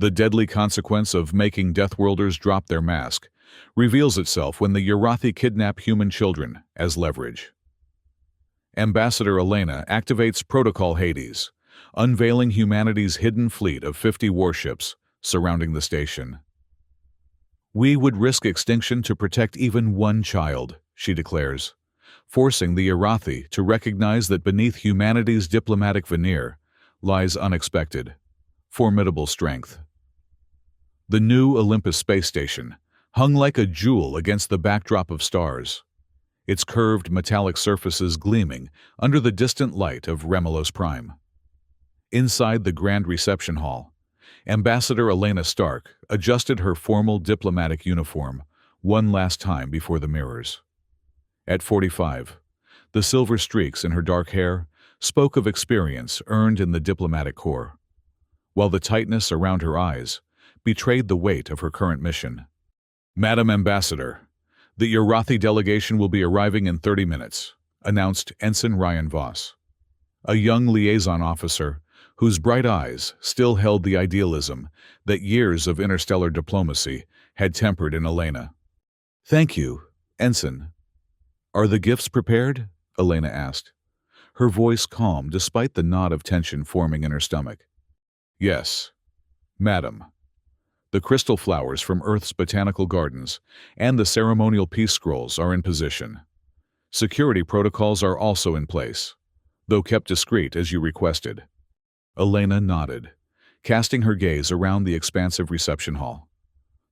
The deadly consequence of making Deathworlders drop their mask reveals itself when the Yarathi kidnap human children as leverage. Ambassador Elena activates Protocol Hades, unveiling humanity's hidden fleet of 50 warships surrounding the station. "We would risk extinction to protect even one child," she declares, forcing the Yarathi to recognize that beneath humanity's diplomatic veneer lies unexpected, formidable strength. The new Olympus space station hung like a jewel against the backdrop of stars, its curved metallic surfaces gleaming under the distant light of Remelos Prime. Inside the grand reception hall, Ambassador Elena Stark adjusted her formal diplomatic uniform one last time before the mirrors. At 45, the silver streaks in her dark hair spoke of experience earned in the diplomatic corps, while the tightness around her eyes betrayed the weight of her current mission. "Madam Ambassador, the Yarathi delegation will be arriving in 30 minutes, announced Ensign Ryan Voss, a young liaison officer whose bright eyes still held the idealism that years of interstellar diplomacy had tempered in Elena. "Thank you, Ensign. Are the gifts prepared?" Elena asked, her voice calm despite the knot of tension forming in her stomach. "Yes, madam. The crystal flowers from Earth's botanical gardens and the ceremonial peace scrolls are in position. Security protocols are also in place, though kept discreet as you requested." Elena nodded, casting her gaze around the expansive reception hall.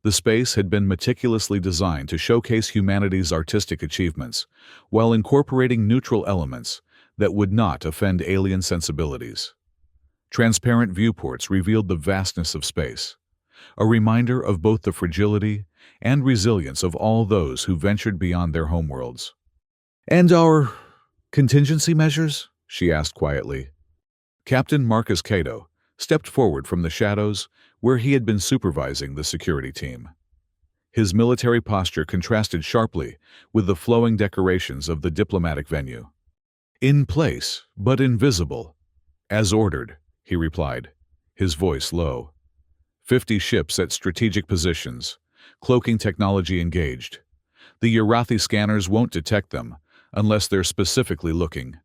The space had been meticulously designed to showcase humanity's artistic achievements, while incorporating neutral elements that would not offend alien sensibilities. Transparent viewports revealed the vastness of space, a reminder of both the fragility and resilience of all those who ventured beyond their homeworlds. "And our contingency measures?" she asked quietly. Captain Marcus Cato stepped forward from the shadows where he had been supervising the security team. His military posture contrasted sharply with the flowing decorations of the diplomatic venue. "In place, but invisible. As ordered," he replied, his voice low. 50 ships at strategic positions, cloaking technology engaged. The Yarathi scanners won't detect them unless they're specifically looking.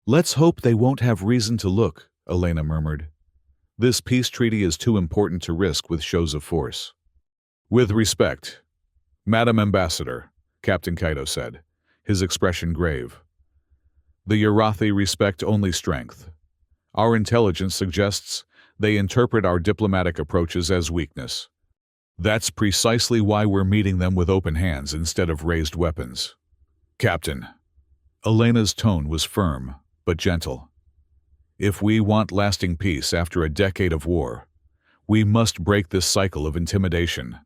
"Let's hope they won't have reason to look," Elena murmured. "This peace treaty is too important to risk with shows of force." "With respect, Madam Ambassador," Captain Cato said, his expression grave. "The Yarathi respect only strength. Our intelligence suggests they interpret our diplomatic approaches as weakness. That's precisely why we're meeting them with open hands instead of raised weapons. Captain." Elena's tone was firm, but gentle. "If we want lasting peace after a decade of war, we must break this cycle of intimidation."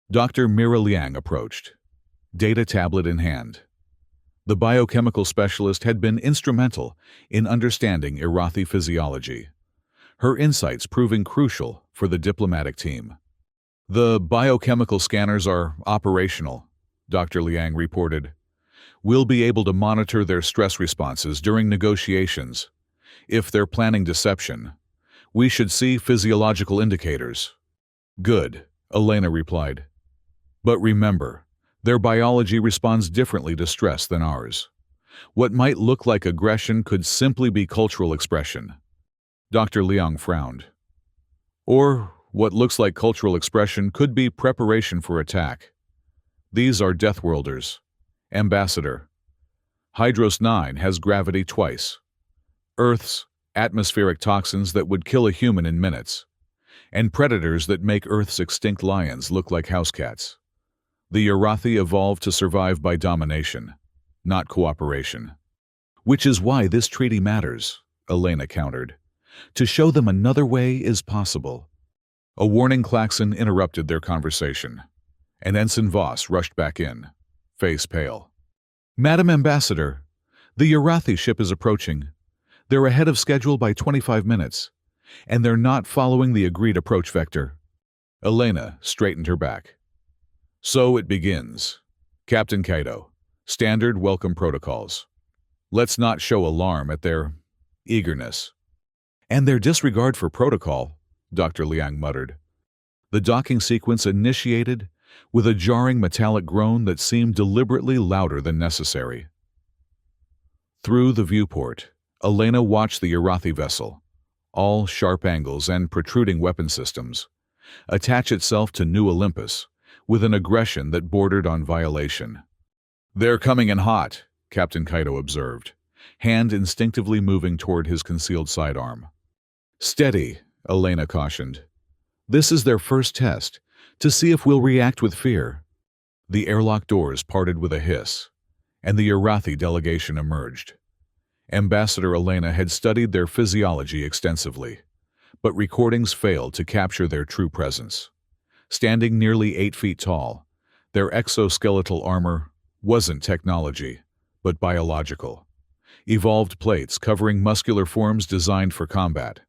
Dr. Mira Liang approached, data tablet in hand. The biochemical specialist had been instrumental in understanding Yarathi physiology, her insights proving crucial for the diplomatic team. "The biochemical scanners are operational," Dr. Liang reported. "We'll be able to monitor their stress responses during negotiations. If they're planning deception, we should see physiological indicators." "Good," Elena replied. "But remember, their biology responds differently to stress than ours. What might look like aggression could simply be cultural expression." Dr. Liang frowned. "Or what looks like cultural expression could be preparation for attack. These are Deathworlders. Ambassador. Hydros 9 has gravity twice. Earth's atmospheric toxins that would kill a human in minutes, and predators that make Earth's extinct lions look like house cats. The Yarathi evolved to survive by domination, not cooperation. Which is why this treaty matters," Elena countered. "To show them another way is possible." A warning klaxon interrupted their conversation, and Ensign Voss rushed back in, face pale. "Madam Ambassador, the Yarathi ship is approaching. They're ahead of schedule by 25 minutes, and they're not following the agreed approach vector." Elena straightened her back. "So it begins. Captain Cato, standard welcome protocols. Let's not show alarm at their eagerness." "And their disregard for protocol," Dr. Liang muttered. The docking sequence initiated with a jarring metallic groan that seemed deliberately louder than necessary. Through the viewport, Elena watched the Urathi vessel, all sharp angles and protruding weapon systems, attach itself to New Olympus with an aggression that bordered on violation. "They're coming in hot," Captain Kaito observed, hand instinctively moving toward his concealed sidearm. "Steady," Elena cautioned. "This is their first test, to see if we'll react with fear." The airlock doors parted with a hiss, and the Urathi delegation emerged. Ambassador Elena had studied their physiology extensively, but recordings failed to capture their true presence. Standing nearly 8 feet tall, their exoskeletal armor wasn't technology, but biological. Evolved plates covering muscular forms designed for combat.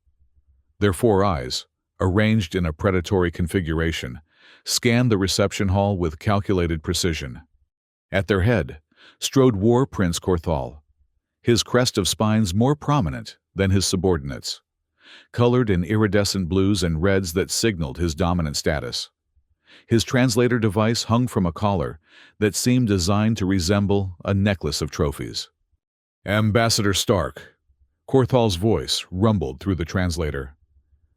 Their 4 eyes, arranged in a predatory configuration, scanned the reception hall with calculated precision. At their head strode War Prince Korthal, his crest of spines more prominent than his subordinates, colored in iridescent blues and reds that signaled his dominant status. His translator device hung from a collar that seemed designed to resemble a necklace of trophies. "Ambassador Stark," Korthal's voice rumbled through the translator.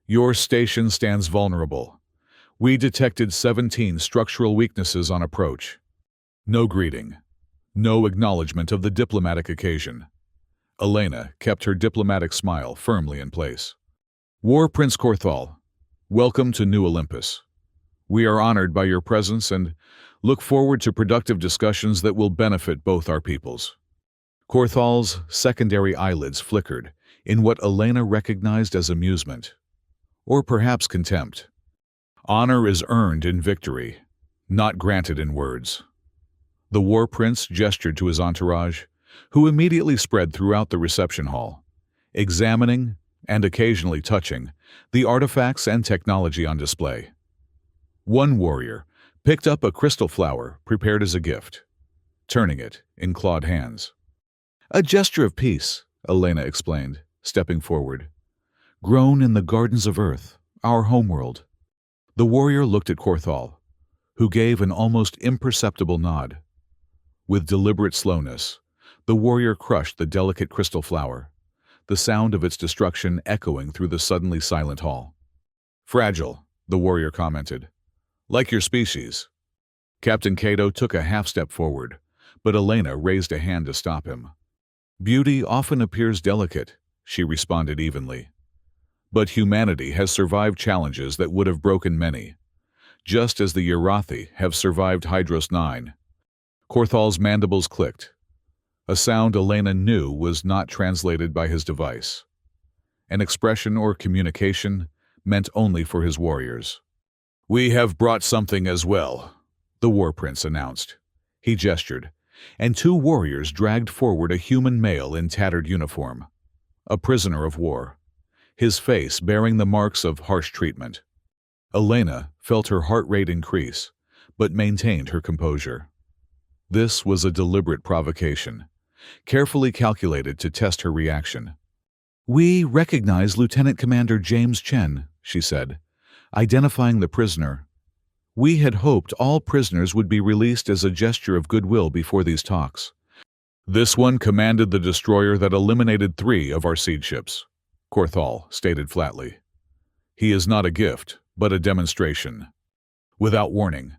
"Your station stands vulnerable. We detected 17 structural weaknesses on approach." No greeting. No acknowledgement of the diplomatic occasion. Elena kept her diplomatic smile firmly in place. "War Prince Korthal, welcome to New Olympus. We are honored by your presence and look forward to productive discussions that will benefit both our peoples." Korthal's secondary eyelids flickered in what Elena recognized as amusement, or perhaps contempt. Honor is earned in victory, not granted in words. The War Prince gestured to his entourage, who immediately spread throughout the reception hall, examining and occasionally touching the artifacts and technology on display. One warrior picked up a crystal flower prepared as a gift, turning it in clawed hands. "A gesture of peace," Elena explained, stepping forward. "Grown in the gardens of Earth, our homeworld." The warrior looked at Korthal, who gave an almost imperceptible nod. With deliberate slowness, the warrior crushed the delicate crystal flower, the sound of its destruction echoing through the suddenly silent hall. "Fragile," the warrior commented. "Like your species." Captain Kaito took a half-step forward, but Elena raised a hand to stop him. "Beauty often appears delicate," she responded evenly. "But humanity has survived challenges that would have broken many, just as the Urathi have survived Hydros 9. Korthal's mandibles clicked, a sound Elena knew was not translated by his device. An expression or communication meant only for his warriors. "We have brought something as well," the War Prince announced. He gestured, and 2 warriors dragged forward a human male in tattered uniform, a prisoner of war, his face bearing the marks of harsh treatment. Elena felt her heart rate increase, but maintained her composure. This was a deliberate provocation, carefully calculated to test her reaction. "We recognize Lieutenant Commander James Chen," she said, identifying the prisoner. "We had hoped all prisoners would be released as a gesture of goodwill before these talks." "This one commanded the destroyer that eliminated 3 of our seed ships," Korthal stated flatly. "He is not a gift, but a demonstration." Without warning,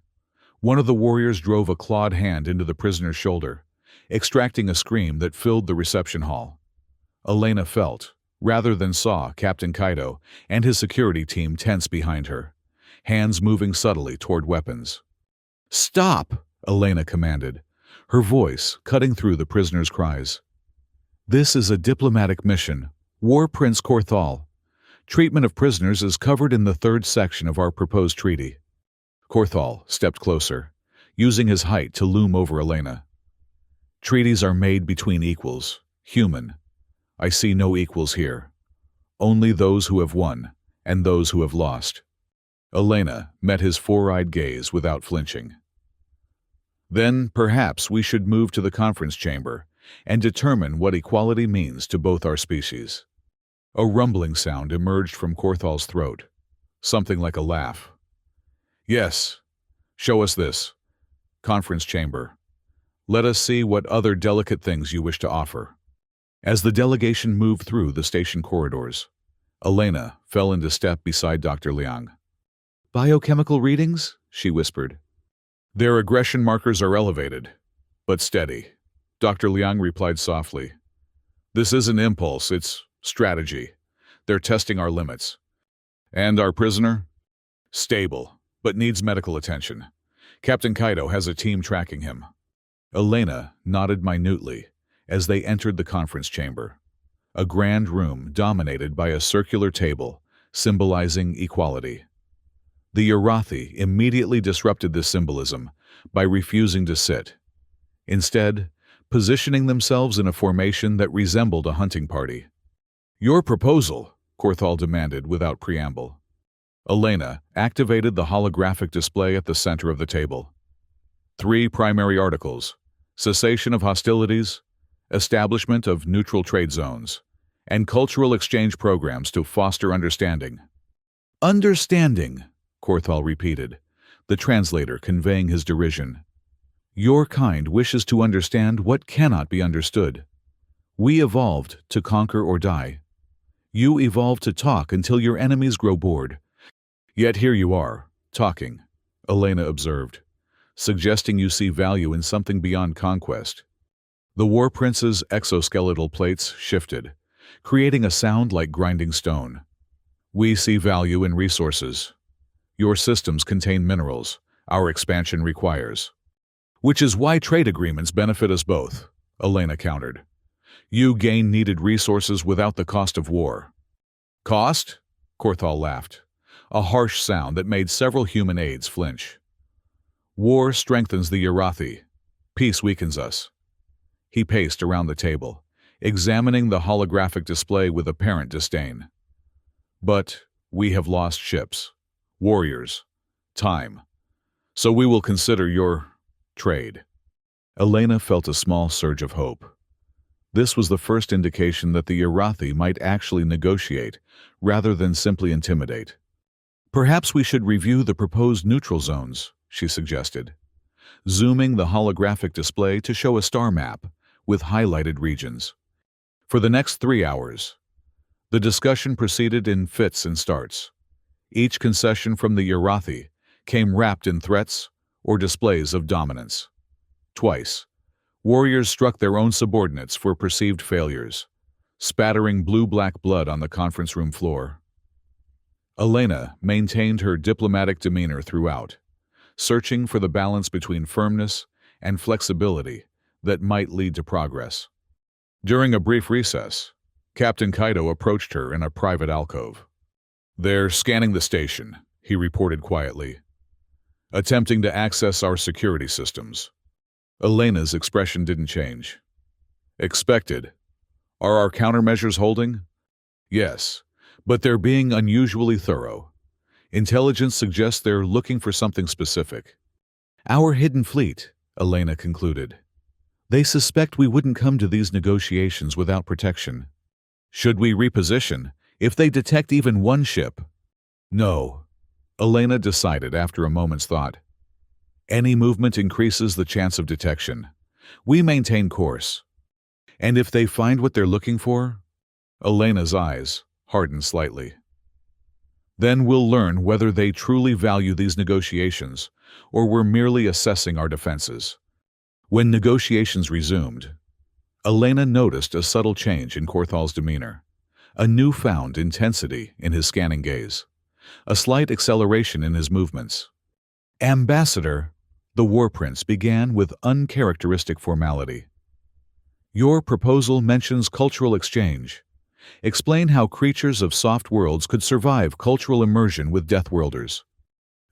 one of the warriors drove a clawed hand into the prisoner's shoulder, extracting a scream that filled the reception hall. Elena felt, rather than saw, Captain Kaito and his security team tense behind her, hands moving subtly toward weapons. "Stop!" Elena commanded, her voice cutting through the prisoner's cries. "This is a diplomatic mission, War Prince Korthal. Treatment of prisoners is covered in the 3rd section of our proposed treaty." Korthal stepped closer, using his height to loom over Elena. "Treaties are made between equals, human. I see no equals here. Only those who have won and those who have lost." Elena met his 4-eyed gaze without flinching. "Then perhaps we should move to the conference chamber and determine what equality means to both our species." A rumbling sound emerged from Korthal's throat, something like a laugh. Yes. Show us this. Conference chamber. Let us see what other delicate things you wish to offer. As the delegation moved through the station corridors, Elena fell into step beside Dr. Liang. Biochemical readings? She whispered. Their aggression markers are elevated, but steady. Dr. Liang replied softly. This isn't impulse, it's strategy. They're testing our limits. And our prisoner? Stable, but needs medical attention. Captain Kaido has a team tracking him. Elena nodded minutely as they entered the conference chamber, a grand room dominated by a circular table symbolizing equality. The Urathi immediately disrupted this symbolism by refusing to sit, instead positioning themselves in a formation that resembled a hunting party. Your proposal, Korthal demanded without preamble. Elena activated the holographic display at the center of the table. 3 primary articles: cessation of hostilities, establishment of neutral trade zones, and cultural exchange programs to foster understanding. Understanding, Korthal repeated, the translator conveying his derision. Your kind wishes to understand what cannot be understood. We evolved to conquer or die. You evolved to talk until your enemies grow bored. Yet here you are, talking, Elena observed, suggesting you see value in something beyond conquest. The War Prince's exoskeletal plates shifted, creating a sound like grinding stone. We see value in resources. Your systems contain minerals our expansion requires. Which is why trade agreements benefit us both, Elena countered. You gain needed resources without the cost of war. Cost? Korthal laughed, a harsh sound that made several human aides flinch. War strengthens the Urathi. Peace weakens us. He paced around the table, examining the holographic display with apparent disdain. But we have lost ships, warriors, time. So we will consider your trade. Elena felt a small surge of hope. This was the first indication that the Urathi might actually negotiate rather than simply intimidate. Perhaps we should review the proposed neutral zones, she suggested, zooming the holographic display to show a star map with highlighted regions. For the next 3 hours, the discussion proceeded in fits and starts. Each concession from the Urathi came wrapped in threats or displays of dominance. Twice, warriors struck their own subordinates for perceived failures, spattering blue-black blood on the conference room floor. Elena maintained her diplomatic demeanor throughout, searching for the balance between firmness and flexibility that might lead to progress. During a brief recess, Captain Kaido approached her in a private alcove. They're scanning the station, he reported quietly, attempting to access our security systems. Elena's expression didn't change. Expected. Are our countermeasures holding? Yes, but they're being unusually thorough. Intelligence suggests they're looking for something specific. Our hidden fleet, Elena concluded. They suspect we wouldn't come to these negotiations without protection. Should we reposition if they detect even one ship? No, Elena decided after a moment's thought. Any movement increases the chance of detection. We maintain course. And if they find what they're looking for? Elena's eyes hardened slightly. Then we'll learn whether they truly value these negotiations or we're merely assessing our defenses. When negotiations resumed, Elena noticed a subtle change in Korthal's demeanor, a newfound intensity in his scanning gaze, a slight acceleration in his movements. Ambassador, the War Prince began with uncharacteristic formality. Your proposal mentions cultural exchange. Explain how creatures of soft worlds could survive cultural immersion with Deathworlders.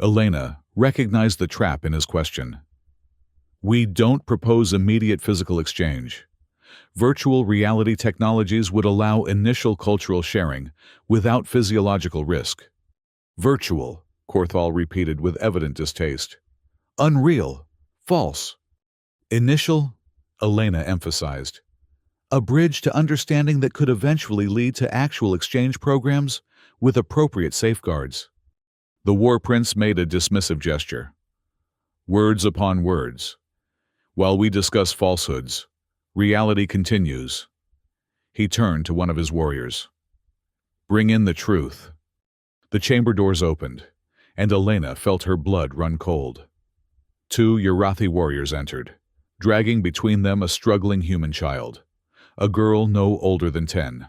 Elena recognized the trap in his question. We don't propose immediate physical exchange. Virtual reality technologies would allow initial cultural sharing without physiological risk. Virtual, Korthal repeated with evident distaste. Unreal. False. Initial, Elena emphasized. A bridge to understanding that could eventually lead to actual exchange programs with appropriate safeguards. The war prince made a dismissive gesture. Words upon words. While we discuss falsehoods, reality continues. He turned to one of his warriors. Bring in the truth. The chamber doors opened, and Elena felt her blood run cold. Two Yarathi warriors entered, dragging between them a struggling human child, a girl no older than 10,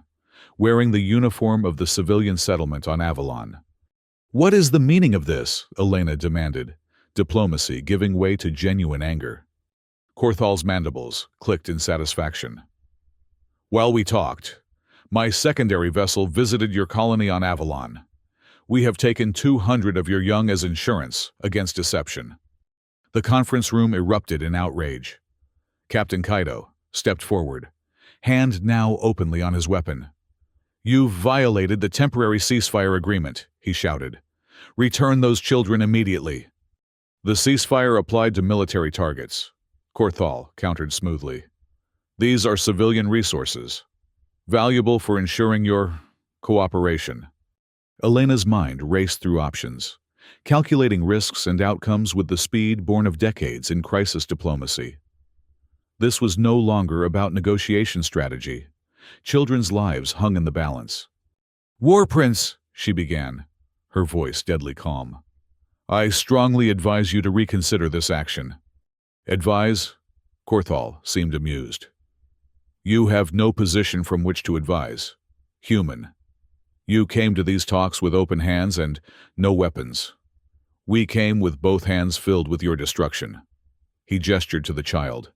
wearing the uniform of the civilian settlement on Avalon. What is the meaning of this? Elena demanded, diplomacy giving way to genuine anger. Korthal's mandibles clicked in satisfaction. While we talked, my secondary vessel visited your colony on Avalon. We have taken 200 of your young as insurance against deception. The conference room erupted in outrage. Captain Kaido stepped forward, hand now openly on his weapon. You've violated the temporary ceasefire agreement, he shouted. Return those children immediately. The ceasefire applied to military targets. Korthal countered smoothly. These are civilian resources, valuable for ensuring your cooperation. Elena's mind raced through options, calculating risks and outcomes with the speed born of decades in crisis diplomacy. This was no longer about negotiation strategy. Children's lives hung in the balance. War Prince, she began, her voice deadly calm. I strongly advise you to reconsider this action. Advise? Korthal seemed amused. You have no position from which to advise. Human. You came to these talks with open hands and no weapons. We came with both hands filled with your destruction. He gestured to the child.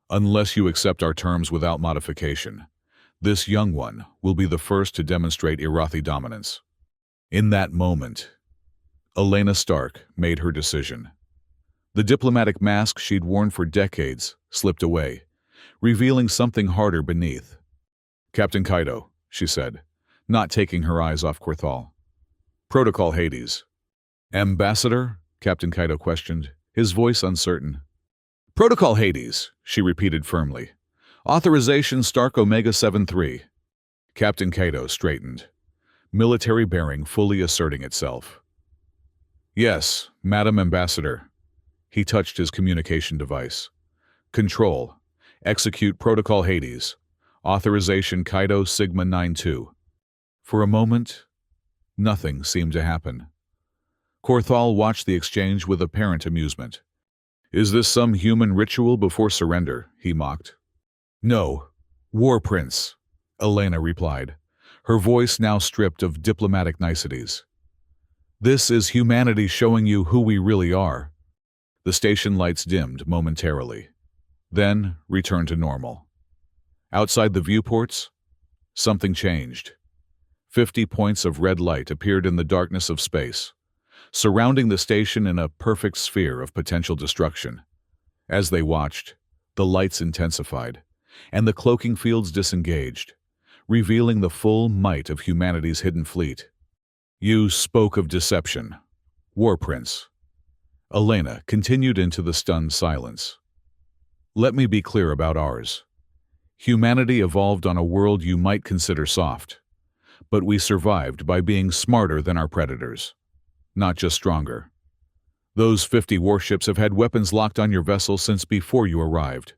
Unless you accept our terms without modification, this young one will be the first to demonstrate Irathi dominance. In that moment, Elena Stark made her decision. The diplomatic mask she'd worn for decades slipped away, revealing something harder beneath. Captain Kaido, she said, not taking her eyes off Korthal. Protocol Hades. Ambassador? Captain Kaido questioned, his voice uncertain. Protocol Hades, she repeated firmly. Authorization Stark Omega 73. Captain Kaido straightened, military bearing fully asserting itself. Yes, Madam Ambassador. He touched his communication device. Control. Execute Protocol Hades. Authorization Kaido Sigma 92. For a moment, nothing seemed to happen. Korthal watched the exchange with apparent amusement. Is this some human ritual before surrender? He mocked. No, War Prince, Elena replied, her voice now stripped of diplomatic niceties. This is humanity showing you who we really are. The station lights dimmed momentarily, then returned to normal. Outside the viewports, something changed. 50 points of red light appeared in the darkness of space, surrounding the station in a perfect sphere of potential destruction. As they watched, the lights intensified, and the cloaking fields disengaged, revealing the full might of humanity's hidden fleet. You spoke of deception, War Prince. Elena continued into the stunned silence. Let me be clear about ours. Humanity evolved on a world you might consider soft, but we survived by being smarter than our predators, not just stronger. Those 50 warships have had weapons locked on your vessel since before you arrived.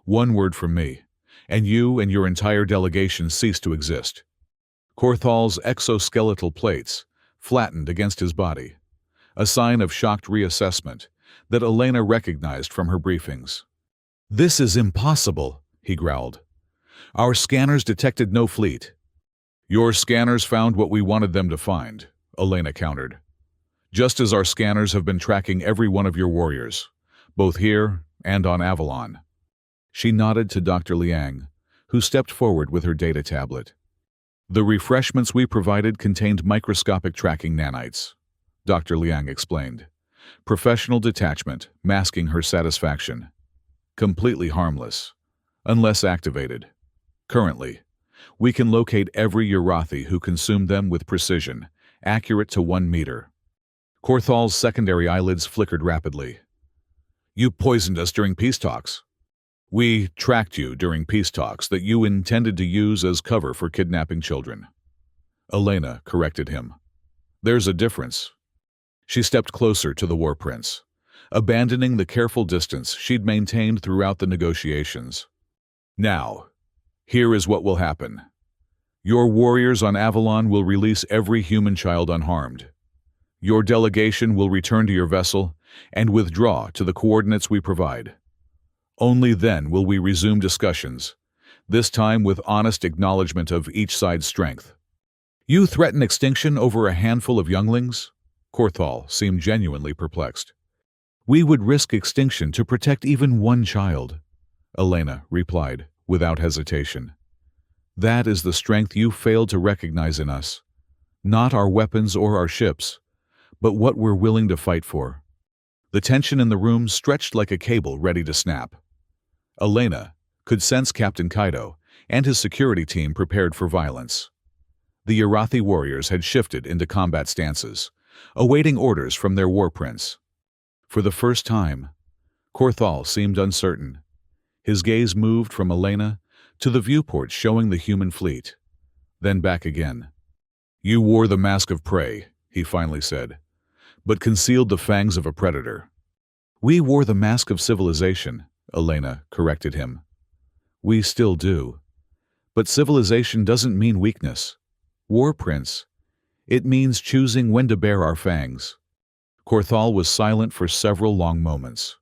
One word from me, and you and your entire delegation cease to exist. Korthal's exoskeletal plates flattened against his body, a sign of shocked reassessment that Elena recognized from her briefings. This is impossible, he growled. Our scanners detected no fleet. Your scanners found what we wanted them to find, Elena countered. Just as our scanners have been tracking every one of your warriors, both here and on Avalon. She nodded to Dr. Liang, who stepped forward with her data tablet. The refreshments we provided contained microscopic tracking nanites, Dr. Liang explained. Professional detachment, masking her satisfaction. Completely harmless, unless activated. Currently, we can locate every Yarathi who consumed them with precision, accurate to 1 meter. Korthal's secondary eyelids flickered rapidly. You poisoned us during peace talks. We tracked you during peace talks that you intended to use as cover for kidnapping children. Elena corrected him. There's a difference. She stepped closer to the war prince, abandoning the careful distance she'd maintained throughout the negotiations. Now, here is what will happen. Your warriors on Avalon will release every human child unharmed. Your delegation will return to your vessel and withdraw to the coordinates we provide. Only then will we resume discussions, this time with honest acknowledgement of each side's strength. You threaten extinction over a handful of younglings? Korthal seemed genuinely perplexed. We would risk extinction to protect even one child, Elena replied without hesitation. That is the strength you failed to recognize in us. Not our weapons or our ships, but what we're willing to fight for. The tension in the room stretched like a cable ready to snap. Elena could sense Captain Kaido and his security team prepared for violence. The Urathi warriors had shifted into combat stances, awaiting orders from their war prince. For the first time, Korthal seemed uncertain. His gaze moved from Elena to the viewport showing the human fleet, then back again. You wore the mask of prey, he finally said, but concealed the fangs of a predator. We wore the mask of civilization, Elena corrected him. We still do. But civilization doesn't mean weakness. War prince, it means choosing when to bare our fangs. Korthal was silent for several long moments,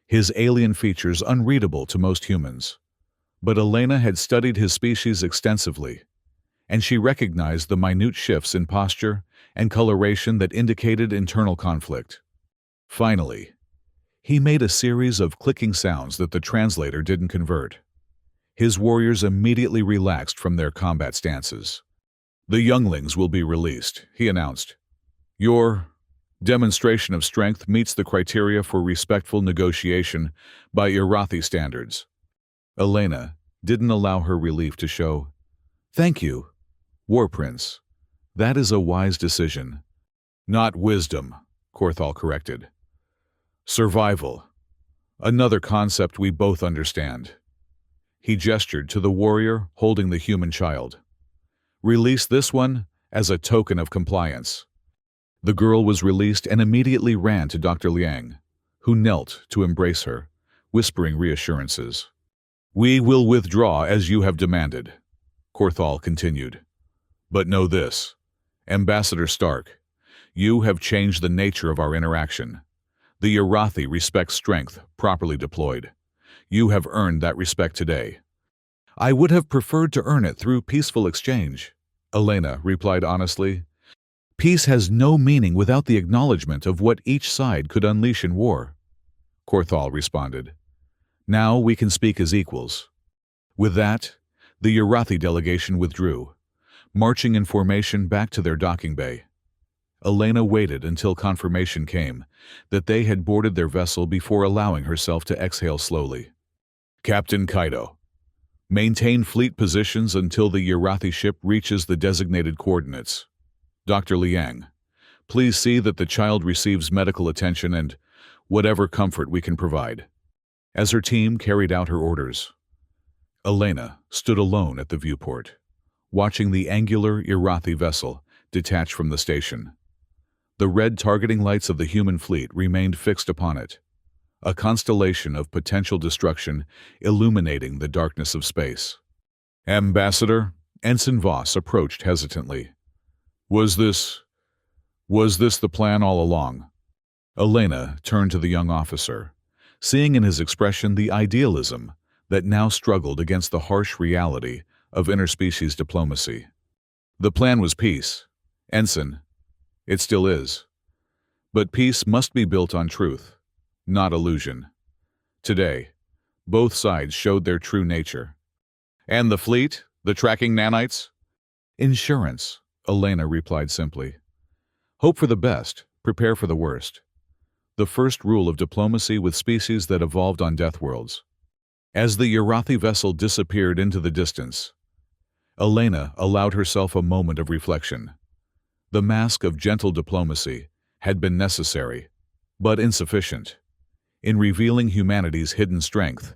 his alien features unreadable to most humans. But Elena had studied his species extensively, and she recognized the minute shifts in posture and coloration that indicated internal conflict. Finally, he made a series of clicking sounds that the translator didn't convert. His warriors immediately relaxed from their combat stances. The younglings will be released, he announced. Your demonstration of strength meets the criteria for respectful negotiation by Urathi standards. Elena didn't allow her relief to show. Thank you, War Prince. That is a wise decision. Not wisdom, Korthal corrected. Survival. Another concept we both understand. He gestured to the warrior holding the human child. Release this one as a token of compliance. The girl was released and immediately ran to Dr. Liang, who knelt to embrace her, whispering reassurances. We will withdraw as you have demanded, Korthal continued. But know this, Ambassador Stark, you have changed the nature of our interaction. The Urathi respect strength properly deployed. You have earned that respect today. I would have preferred to earn it through peaceful exchange, Elena replied honestly. Peace has no meaning without the acknowledgement of what each side could unleash in war, Korthal responded. Now we can speak as equals. With that, the Urathi delegation withdrew, marching in formation back to their docking bay. Elena waited until confirmation came that they had boarded their vessel before allowing herself to exhale slowly. Captain Kaido, maintain fleet positions until the Urathi ship reaches the designated coordinates. Dr. Liang, please see that the child receives medical attention and whatever comfort we can provide. As her team carried out her orders, Elena stood alone at the viewport, watching the angular Urathi vessel detach from the station. The red targeting lights of the human fleet remained fixed upon it, a constellation of potential destruction illuminating the darkness of space. Ambassador, Ensign Voss approached hesitantly. Was this the plan all along? Elena turned to the young officer, seeing in his expression the idealism that now struggled against the harsh reality of interspecies diplomacy. The plan was peace, Ensign. It still is. But peace must be built on truth, not illusion. Today, both sides showed their true nature. And the fleet, the tracking nanites? Insurance, Elena replied simply. Hope for the best, prepare for the worst. The first rule of diplomacy with species that evolved on Deathworlds. As the Urathi vessel disappeared into the distance, Elena allowed herself a moment of reflection. The mask of gentle diplomacy had been necessary, but insufficient. In revealing humanity's hidden strength,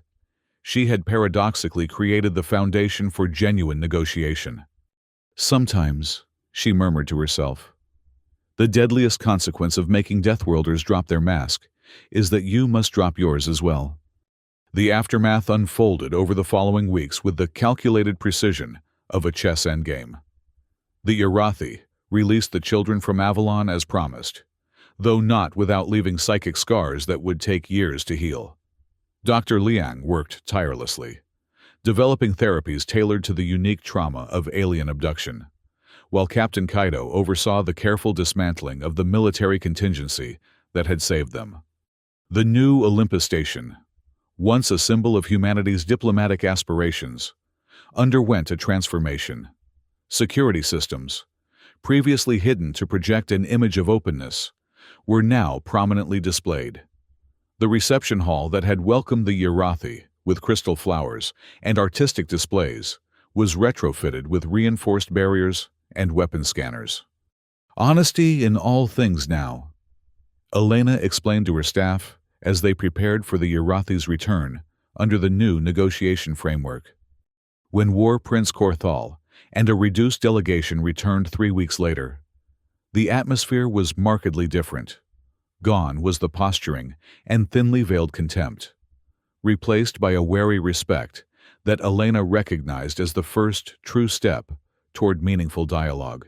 she had paradoxically created the foundation for genuine negotiation. Sometimes, she murmured to herself, The deadliest consequence of making Deathworlders drop their mask is that you must drop yours as well. The aftermath unfolded over the following weeks with the calculated precision of a chess endgame. The Irathi released the children from Avalon as promised, though not without leaving psychic scars that would take years to heal. Dr. Liang worked tirelessly, developing therapies tailored to the unique trauma of alien abduction, while Captain Kaido oversaw the careful dismantling of the military contingency that had saved them. The new Olympus Station, once a symbol of humanity's diplomatic aspirations, underwent a transformation. Security systems, previously hidden to project an image of openness, were now prominently displayed. The reception hall that had welcomed the Irathi with crystal flowers and artistic displays was retrofitted with reinforced barriers and weapon scanners. Honesty in all things now, Elena explained to her staff as they prepared for the Irathi's return under the new negotiation framework. When War Prince Korthal and a reduced delegation returned 3 weeks later, the atmosphere was markedly different. Gone was the posturing and thinly veiled contempt, replaced by a wary respect that Elena recognized as the first true step toward meaningful dialogue.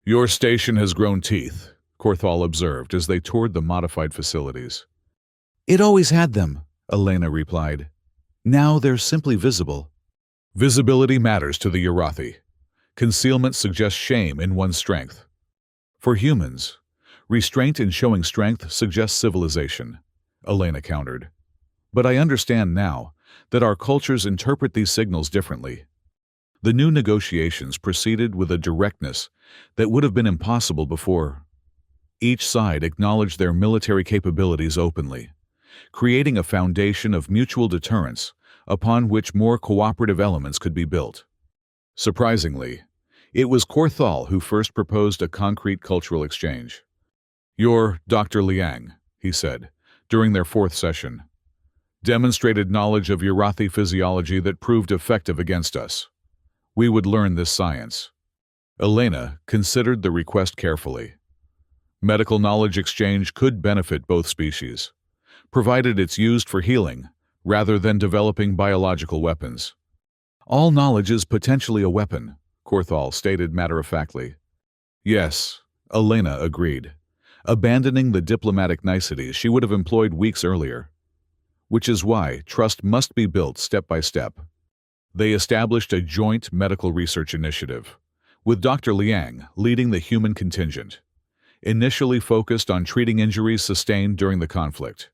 "Your station has grown teeth," Korthal observed as they toured the modified facilities. "It always had them," Elena replied. "Now they're simply visible." Visibility matters to the Irathi. Concealment suggests shame in one's strength. For humans, restraint in showing strength suggests civilization, Elena countered. But I understand now that our cultures interpret these signals differently. The new negotiations proceeded with a directness that would have been impossible before. Each side acknowledged their military capabilities openly, creating a foundation of mutual deterrence upon which more cooperative elements could be built. Surprisingly, it was Korthal who first proposed a concrete cultural exchange. "Your Dr. Liang," he said, during their 4th session, "demonstrated knowledge of Irathi physiology that proved effective against us. We would learn this science." Elena considered the request carefully. Medical knowledge exchange could benefit both species, provided it's used for healing rather than developing biological weapons. "All knowledge is potentially a weapon," Korthal stated matter-of-factly. "Yes," Elena agreed, abandoning the diplomatic niceties she would have employed weeks earlier. Which is why trust must be built step by step. They established a joint medical research initiative, with Dr. Liang leading the human contingent, initially focused on treating injuries sustained during the conflict.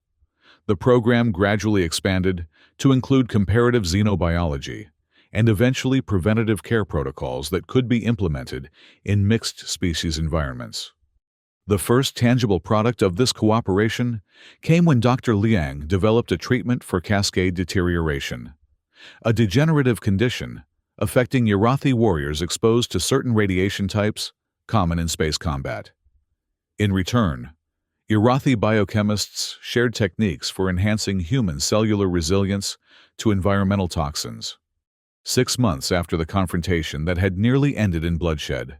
The program gradually expanded to include comparative xenobiology and eventually preventative care protocols that could be implemented in mixed-species environments. The first tangible product of this cooperation came when Dr. Liang developed a treatment for cascade deterioration, a degenerative condition affecting Irathi warriors exposed to certain radiation types common in space combat. In return, Irathi biochemists shared techniques for enhancing human cellular resilience to environmental toxins. 6 months after the confrontation that had nearly ended in bloodshed,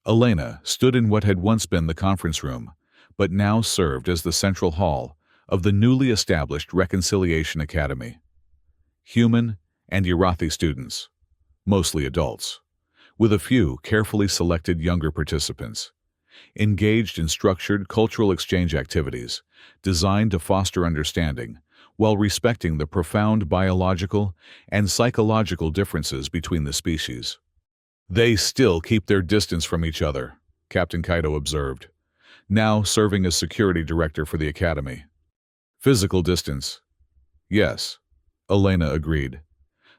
Elena stood in what had once been the conference room, but now served as the central hall of the newly established Reconciliation Academy. Human and Irathi students, mostly adults, with a few carefully selected younger participants, engaged in structured cultural exchange activities designed to foster understanding while respecting the profound biological and psychological differences between the species. "They still keep their distance from each other," Captain Kaido observed, now serving as security director for the academy. "Physical distance." "Yes," Elena agreed.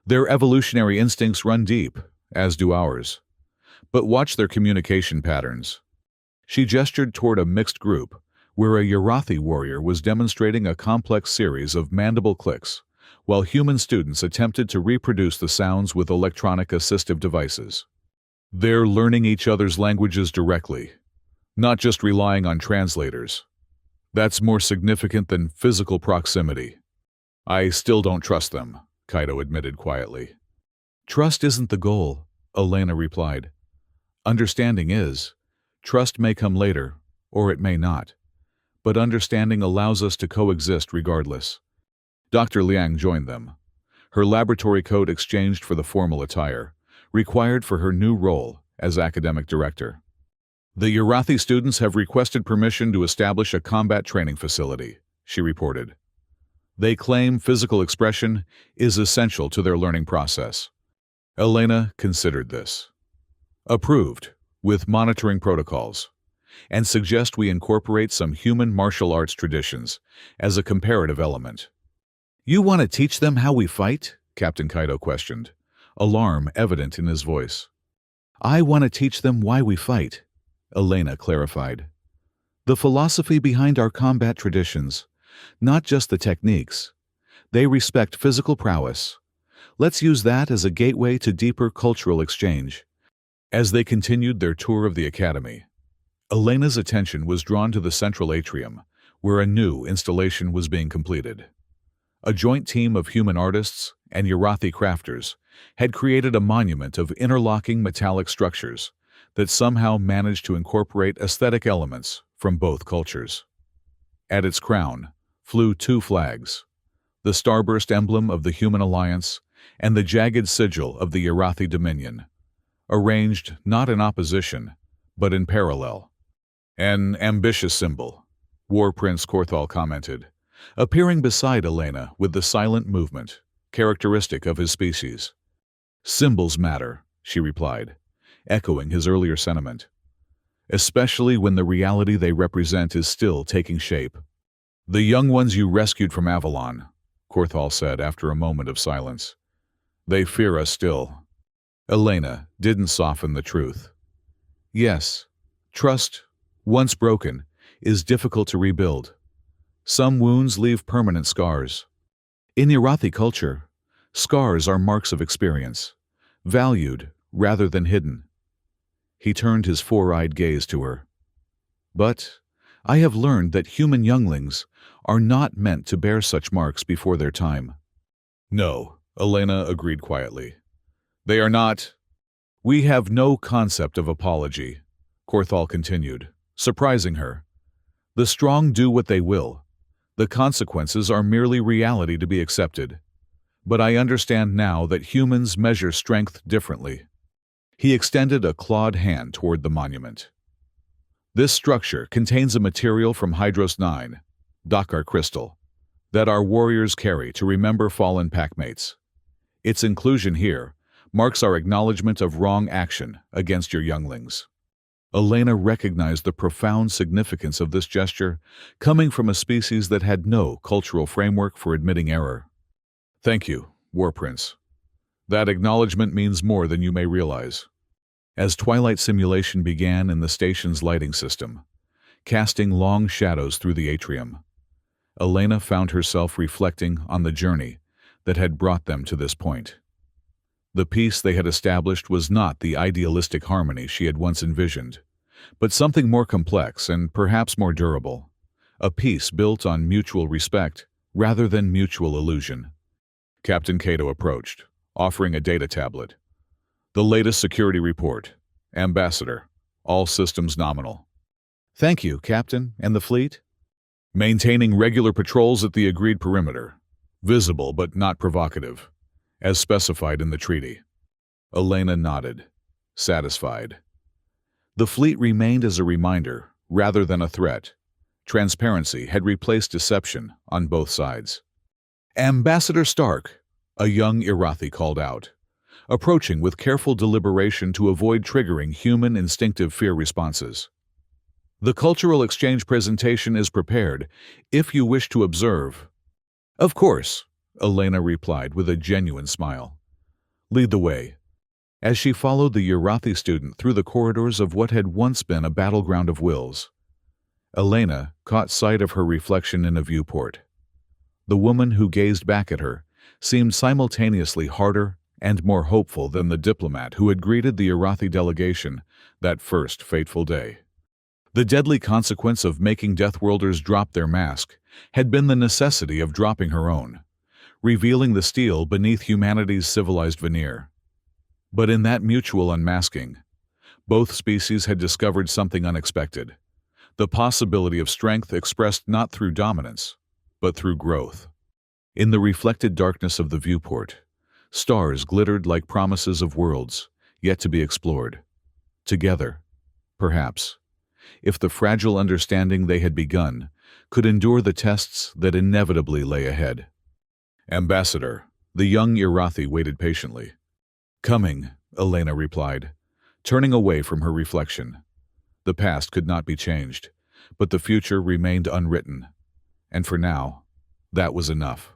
"Their evolutionary instincts run deep, as do ours. But watch their communication patterns." She gestured toward a mixed group where a Irathi warrior was demonstrating a complex series of mandible clicks, while human students attempted to reproduce the sounds with electronic assistive devices. They're learning each other's languages directly, not just relying on translators. That's more significant than physical proximity. "I still don't trust them," Kaido admitted quietly. "Trust isn't the goal," Elena replied. "Understanding is. Trust may come later, or it may not. But understanding allows us to coexist regardless. Dr. Liang joined them. Her laboratory coat exchanged for the formal attire, required for her new role as academic director. The Urathi students have requested permission to establish a combat training facility, she reported. They claim physical expression is essential to their learning process. Elena considered this. Approved, with monitoring protocols, and suggest we incorporate some human martial arts traditions as a comparative element. You want to teach them how we fight? Captain Kaido questioned, alarm evident in his voice. I want to teach them why we fight, Elena clarified. The philosophy behind our combat traditions, not just the techniques. They respect physical prowess. Let's use that as a gateway to deeper cultural exchange. As they continued their tour of the academy, Elena's attention was drawn to the central atrium, where a new installation was being completed. A joint team of human artists and Urathi crafters had created a monument of interlocking metallic structures that somehow managed to incorporate aesthetic elements from both cultures. At its crown flew two flags, the starburst emblem of the Human Alliance and the jagged sigil of the Urathi Dominion, arranged not in opposition, but in parallel. An ambitious symbol, War Prince Korthal commented, appearing beside Elena with the silent movement, characteristic of his species. Symbols matter, she replied, echoing his earlier sentiment, especially when the reality they represent is still taking shape. The young ones you rescued from Avalon, Korthal said after a moment of silence. They fear us still. Elena didn't soften the truth. Yes, trust, once broken, is difficult to rebuild. Some wounds leave permanent scars. In Urathi culture, scars are marks of experience, valued rather than hidden. He turned his four-eyed gaze to her. But I have learned that human younglings are not meant to bear such marks before their time. No, Elena agreed quietly. They are not. We have no concept of apology, Korthal continued, surprising her. The strong do what they will. The consequences are merely reality to be accepted. But I understand now that humans measure strength differently. He extended a clawed hand toward the monument. This structure contains a material from Hydros 9, Dakar crystal, that our warriors carry to remember fallen packmates. Its inclusion here marks our acknowledgement of wrong action against your younglings. Elena recognized the profound significance of this gesture coming from a species that had no cultural framework for admitting error. Thank you, War Prince. That acknowledgement means more than you may realize. As twilight simulation began in the station's lighting system, casting long shadows through the atrium, Elena found herself reflecting on the journey that had brought them to this point. The peace they had established was not the idealistic harmony she had once envisioned, but something more complex and perhaps more durable, a peace built on mutual respect rather than mutual illusion. Captain Kaido approached, offering a data tablet. The latest security report. Ambassador. All systems nominal. Thank you, Captain, and the fleet? Maintaining regular patrols at the agreed perimeter. Visible but not provocative, as specified in the treaty. Elena nodded, satisfied. The fleet remained as a reminder, rather than a threat. Transparency had replaced deception on both sides. Ambassador Stark, a young Urathi called out, approaching with careful deliberation to avoid triggering human instinctive fear responses. The cultural exchange presentation is prepared, if you wish to observe. Of course, Elena replied with a genuine smile. Lead the way. As she followed the Urathi student through the corridors of what had once been a battleground of wills, Elena caught sight of her reflection in a viewport. The woman who gazed back at her seemed simultaneously harder and more hopeful than the diplomat who had greeted the Urathi delegation that first fateful day. The deadly consequence of making Deathworlders drop their mask had been the necessity of dropping her own, revealing the steel beneath humanity's civilized veneer. But in that mutual unmasking, Both species had discovered something unexpected, the possibility of strength expressed not through dominance, but through growth. In the reflected darkness of the viewport, stars glittered like promises of worlds yet to be explored. Together, perhaps, if the fragile understanding they had begun could endure the tests that inevitably lay ahead. Ambassador, the young Irathi waited patiently. "Coming," Elena replied, turning away from her reflection. The past could not be changed, but the future remained unwritten. And for now, that was enough.